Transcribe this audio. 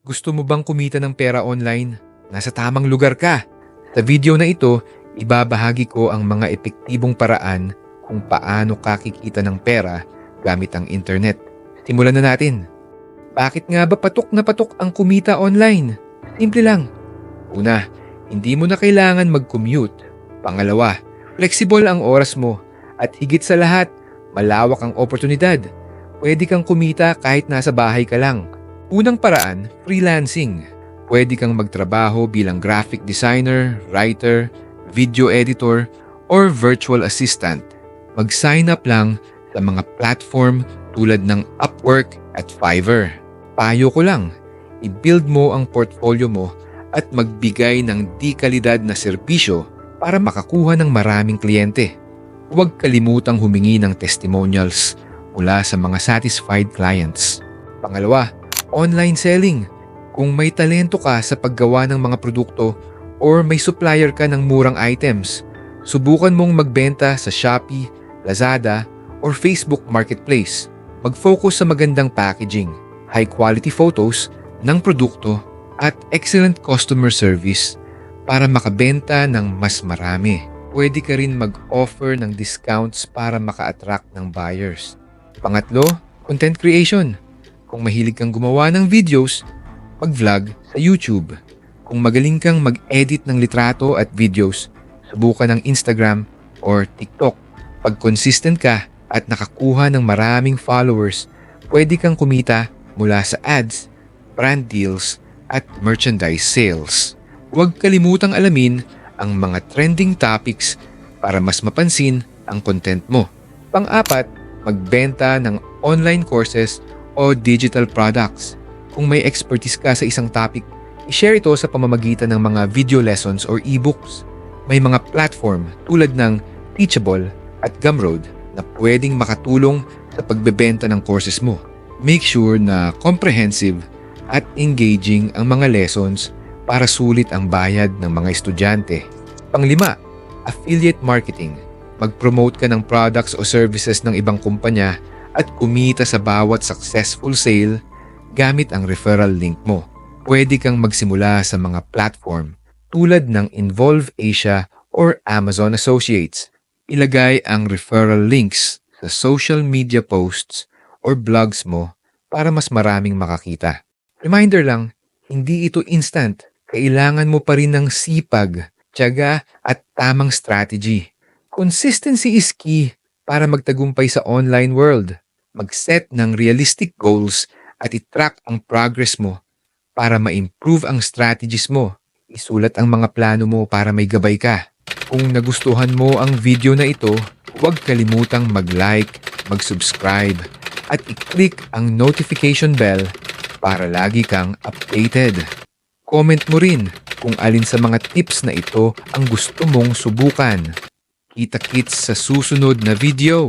Gusto mo bang kumita ng pera online? Nasa tamang lugar ka. Sa video na ito, ibabahagi ko ang mga epektibong paraan kung paano ka kikita ng pera gamit ang internet. Simulan na natin. Bakit nga ba patok na patok ang kumita online? Simple lang. Una, hindi mo na kailangan mag-commute. Pangalawa, flexible ang oras mo. At higit sa lahat, malawak ang oportunidad. Pwede kang kumita kahit nasa bahay ka lang. Unang paraan, freelancing. Pwede kang magtrabaho bilang graphic designer, writer, video editor, or virtual assistant. Mag-sign up lang sa mga platform tulad ng Upwork at Fiverr. Payo ko lang, i-build mo ang portfolio mo at magbigay ng di-kalidad na serbisyo para makakuha ng maraming kliyente. Huwag kalimutang humingi ng testimonials mula sa mga satisfied clients. Pangalawa, online selling. Kung may talento ka sa paggawa ng mga produkto or may supplier ka ng murang items, subukan mong magbenta sa Shopee, Lazada, or Facebook Marketplace. Mag-focus sa magandang packaging, high-quality photos ng produkto at excellent customer service para makabenta ng mas marami. Pwede ka rin mag-offer ng discounts para maka-attract ng buyers. Pangatlo, content creation. Kung mahilig kang gumawa ng videos, mag-vlog sa YouTube. Kung magaling kang mag-edit ng litrato at videos, subukan ng Instagram or TikTok. Pag consistent ka at nakakuha ng maraming followers, pwede kang kumita mula sa ads, brand deals, at merchandise sales. Huwag kalimutang alamin ang mga trending topics para mas mapansin ang content mo. Pang-apat, magbenta ng online courses o digital products. Kung may expertise ka sa isang topic, i-share ito sa pamamagitan ng mga video lessons or e-books. May mga platform tulad ng Teachable at Gumroad na pwedeng makatulong sa pagbebenta ng courses mo. Make sure na comprehensive at engaging ang mga lessons para sulit ang bayad ng mga estudyante. Panglima, affiliate marketing. Mag-promote ka ng products o services ng ibang kumpanya at kumita sa bawat successful sale gamit ang referral link mo. Pwede kang magsimula sa mga platform tulad ng Involve Asia or Amazon Associates. Ilagay ang referral links sa social media posts or blogs mo para mas maraming makakita. Reminder lang, hindi ito instant. Kailangan mo pa rin ng sipag, tiyaga at tamang strategy. Consistency is key para magtagumpay sa online world. Mag-set ng realistic goals at i-track ang progress mo para ma-improve ang strategies mo. Isulat ang mga plano mo para may gabay ka. Kung nagustuhan mo ang video na ito, huwag kalimutang mag-like, mag-subscribe at i-click ang notification bell para lagi kang updated. Comment mo rin kung alin sa mga tips na ito ang gusto mong subukan. Kita-kits sa susunod na video.